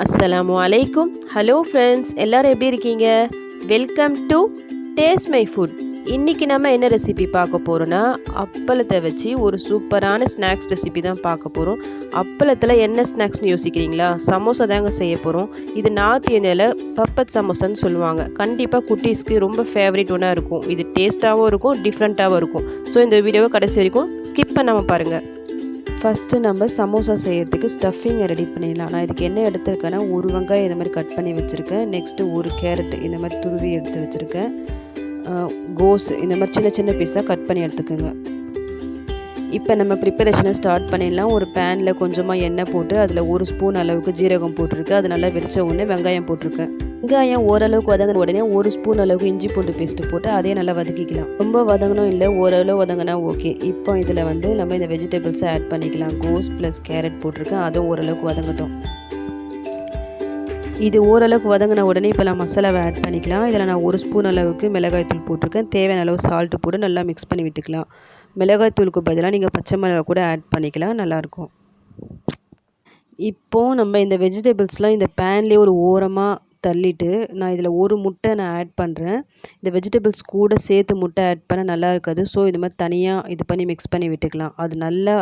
அஸ்ஸலாமு அலைக்கும். Hello friends, எல்லாரும் எப்படி இருக்கீங்க? Welcome to taste my foot. இன்றைக்கி நம்ம என்ன ரெசிபி பார்க்க போகிறோன்னா, அப்பளத்தை வச்சு ஒரு சூப்பரான ஸ்நாக்ஸ் ரெசிபி தான் பார்க்க போகிறோம். அப்பளத்தில் என்ன ஸ்நாக்ஸ்னு யோசிக்கிறீங்களா? சமோசா தாங்க செய்ய போகிறோம். இது நார்த் இந்தியாவில் பப்பட் சமோசான்னு சொல்லுவாங்க. கண்டிப்பாக குட்டீஸ்க்கு ரொம்ப ஃபேவரட் ஒன்றா இருக்கும். இது டேஸ்ட்டாகவும் இருக்கும், டிஃப்ரெண்ட்டாகவும் இருக்கும். ஸோ இந்த வீடியோவை கடைசி வரைக்கும் ஸ்கிப் பண்ணாமல் பாருங்கள். ஃபஸ்ட்டு நம்ம சமோசா செய்கிறதுக்கு ஸ்டஃபிங்கை ரெடி பண்ணிடலாம். நான் இதுக்கு என்ன எடுத்துருக்கேன்னா, ஒரு வெங்காயம் இந்த மாதிரி கட் பண்ணி வச்சுருக்கேன். நெக்ஸ்ட்டு ஒரு கேரட் இந்த மாதிரி துருவி எடுத்து வச்சுருக்கேன். கோஸ் இந்த மாதிரி சின்ன சின்ன பீஸாக கட் பண்ணி எடுத்துக்கோங்க. இப்போ நம்ம ப்ரிப்பரேஷனை ஸ்டார்ட் பண்ணிடலாம். ஒரு பேனில் கொஞ்சமாக எண்ணெய் போட்டு அதில் ஒரு ஸ்பூன் அளவுக்கு ஜீரகம் போட்டிருக்கு. அது நல்லா வெடிச்ச உடனே வெங்காயம் போட்டிருக்கேன். வெங்காயம் ஓரளவுக்கு வதங்கின உடனே ஒரு ஸ்பூன் அளவுக்கு இஞ்சி பூண்டு பேஸ்ட்டு போட்டு அதையும் நல்லா வதக்கிக்கலாம். ரொம்ப வதங்கணும் இல்லை, ஓரளவு வதங்கினா ஓகே. இப்போ இதில் நம்ம இந்த வெஜிடபிள்ஸை ஆட் பண்ணிக்கலாம். கோஸ் ப்ளஸ் கேரட் போட்டிருக்கேன், அதுவும் ஓரளவுக்கு வதங்கட்டும். இது ஓரளவுக்கு வதங்கின உடனே இப்போ நான் மசாலாவை ஆட் பண்ணிக்கலாம். இதில் நான் ஒரு ஸ்பூன் அளவுக்கு மிளகாய்த்தூள் போட்டிருக்கேன். தேவையான அளவு சால்ட்டு போட்டு நல்லா மிக்ஸ் பண்ணி விட்டுக்கலாம். மிளகாய்த்தூளுக்கு பதிலாக நீங்கள் பச்சை மிளகாய் கூட ஆட் பண்ணிக்கலாம், நல்லாயிருக்கும். இப்போது நம்ம இந்த வெஜிடபிள்ஸ்லாம் இந்த பேன்லேயே ஒரு ஓரமாக தள்ளிட்டு நான் இதில் ஒரு முட்டை நான் ஆட் பண்ணுறேன். இந்த வெஜிடபிள்ஸ் கூட சேர்த்து முட்டை ஆட் பண்ண நல்லா இருக்காது. ஸோ இது மாதிரி தனியாக இது பண்ணி மிக்ஸ் பண்ணி விட்டுக்கலாம். அது நல்லா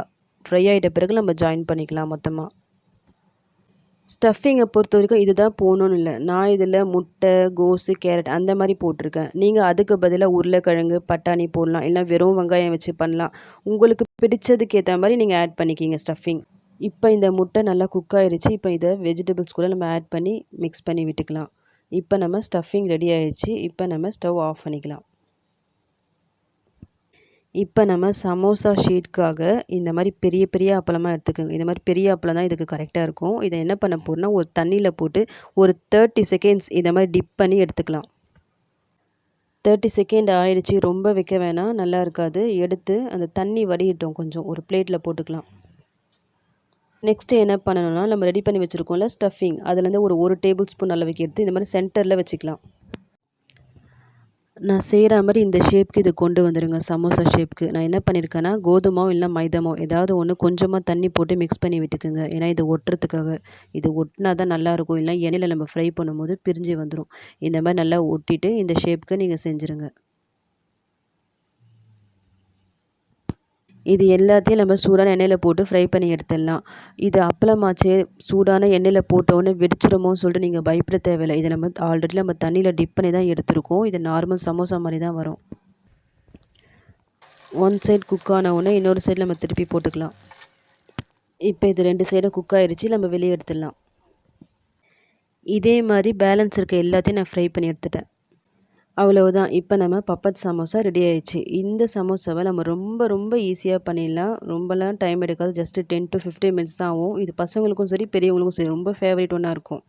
ஃப்ரை ஆகிட்ட பிறகு நம்ம ஜாயின் பண்ணிக்கலாம் மொத்தமாக. ஸ்டஃபிங்கை பொறுத்த வரைக்கும் இது தான் போகணுன்னு இல்லை. நான் இதில் முட்டை, கோஸு, கேரட் அந்த மாதிரி போட்டிருக்கேன். நீங்கள் அதுக்கு பதிலாக உருளைக்கிழங்கு, பட்டாணி போடலாம். இல்லை வெறும் வெங்காயம் வச்சு பண்ணலாம். உங்களுக்கு பிடிச்சதுக்கு ஏற்ற மாதிரி நீங்கள் ஆட் பண்ணிக்கிங்க ஸ்டஃபிங். இப்போ இந்த முட்டை நல்லா குக் ஆகிடுச்சு. இப்போ இதை வெஜிடபிள்ஸ் கூட நம்ம ஆட் பண்ணி மிக்ஸ் பண்ணி விட்டுக்கலாம். இப்போ நம்ம ஸ்டஃபிங் ரெடி ஆகிடுச்சு. இப்போ நம்ம ஸ்டவ் ஆஃப் பண்ணிக்கலாம். இப்போ நம்ம சமோசா ஷீட்காக இந்த மாதிரி பெரிய பெரிய அப்பளமாக எடுத்துக்கோங்க. இந்த மாதிரி பெரிய அப்பளம் தான் இதுக்கு கரெக்டாக இருக்கும். இதை என்ன பண்ண போகிறோம்னா, ஒரு தண்ணியில் போட்டு ஒரு 30 செகண்ட்ஸ் இந்த மாதிரி டிப் பண்ணி எடுத்துக்கலாம். 30 செகண்ட் ஆயிடுச்சு. ரொம்ப வைக்க வேணாம், நல்லா இருக்காது. எடுத்து அந்த தண்ணி வடிகட்டும், கொஞ்சம் ஒரு பிளேட்டில் போட்டுக்கலாம். நெக்ஸ்ட்டு என்ன பண்ணணும்னா, நம்ம ரெடி பண்ணி வச்சுருக்கோம்ல ஸ்டஃபிங், அதுலேருந்து ஒரு டேபிள் ஸ்பூன் அளவுக்கு எடுத்து இந்த மாதிரி சென்டரில் வச்சுக்கலாம். நான் செய்கிற மாதிரி இந்த ஷேப்க்கு இது கொண்டு வந்துடுங்க. சமோசா ஷேப்க்கு நான் என்ன பண்ணியிருக்கேன்னா, கோதுமாவும் இல்லை மைதாமோ ஏதாவது ஒன்று கொஞ்சமாக தண்ணி போட்டு மிக்ஸ் பண்ணி விட்டுக்குங்க. ஏன்னா இது ஒட்டுறதுக்காக. இது ஒட்டினா தான் நல்லாயிருக்கும். இல்லை எண்ணெயில் நம்ம ஃப்ரை பண்ணும்போது பிரிஞ்சு வந்துடும். இந்த மாதிரி நல்லா ஒட்டிட்டு இந்த ஷேப்க்கு நீங்கள் செஞ்சுருங்க. இது எல்லாத்தையும் நம்ம சூடான எண்ணெயில் போட்டு ஃப்ரை பண்ணி எடுத்துடலாம். இது அப்பளமாச்சே, சூடான எண்ணெயில் போட்டோன்னே வெடிச்சிடுமோன்னு சொல்லிட்டு நீங்கள் பயப்பட தேவையில்லை. இதை நம்ம ஆல்ரெடி நம்ம தண்ணியில் டிப் பண்ணி தான் எடுத்துருக்கோம். இது நார்மல் சமோசா மாதிரி தான் வரும். ஒன் சைட் குக் ஆன உடனே இன்னொரு சைடில் நம்ம திருப்பி போட்டுக்கலாம். இப்போ இது 2 சைடும் குக் ஆகிடுச்சு. நம்ம வெளியே எடுத்துடலாம். இதே மாதிரி பேலன்ஸ் இருக்க எல்லாத்தையும் நான் ஃப்ரை பண்ணி எடுத்துட்டேன். அவ்வளவுதான். இப்போ நம்ம பப்பட் சமோசா ரெடி ஆயிடுச்சு. இந்த சமோசாவை நம்ம ரொம்ப ரொம்ப ஈஸியாக பண்ணிடலாம். ரொம்பலாம் டைம் எடுக்காது. ஜஸ்ட்டு 10 to 15 மினிட்ஸ் தான் ஆகும். இது பசங்களுக்கும் சரி, பெரியவங்களுக்கும் சரி ரொம்ப ஃபேவரட் ஒன்றா இருக்கும்.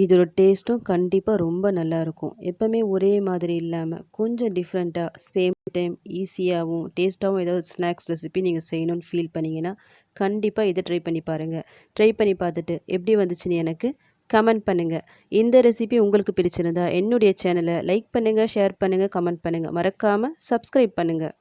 இதோட டேஸ்ட்டும் கண்டிப்பாக ரொம்ப நல்லாயிருக்கும். எப்போவுமே ஒரே மாதிரி இல்லாமல் கொஞ்சம் டிஃப்ரெண்ட்டாக, சேம் டைம் ஈஸியாகவும் டேஸ்ட்டாகவும் ஏதாவது ஸ்நாக்ஸ் ரெசிபி நீங்கள் செய்யணும்னு ஃபீல் பண்ணிங்கன்னா கண்டிப்பாக இதை ட்ரை பண்ணி பாருங்கள். ட்ரை பண்ணி பார்த்துட்டு எப்படி வந்துச்சுன்னு எனக்கு கமெண்ட் பண்ணுங்கள். இந்த ரெசிபி உங்களுக்கு பிடிச்சிருந்தா என்னுடைய சேனலை லைக் பண்ணுங்கள், ஷேர் பண்ணுங்கள், கமெண்ட் பண்ணுங்கள். மறக்காமல் சப்ஸ்கிரைப் பண்ணுங்கள்.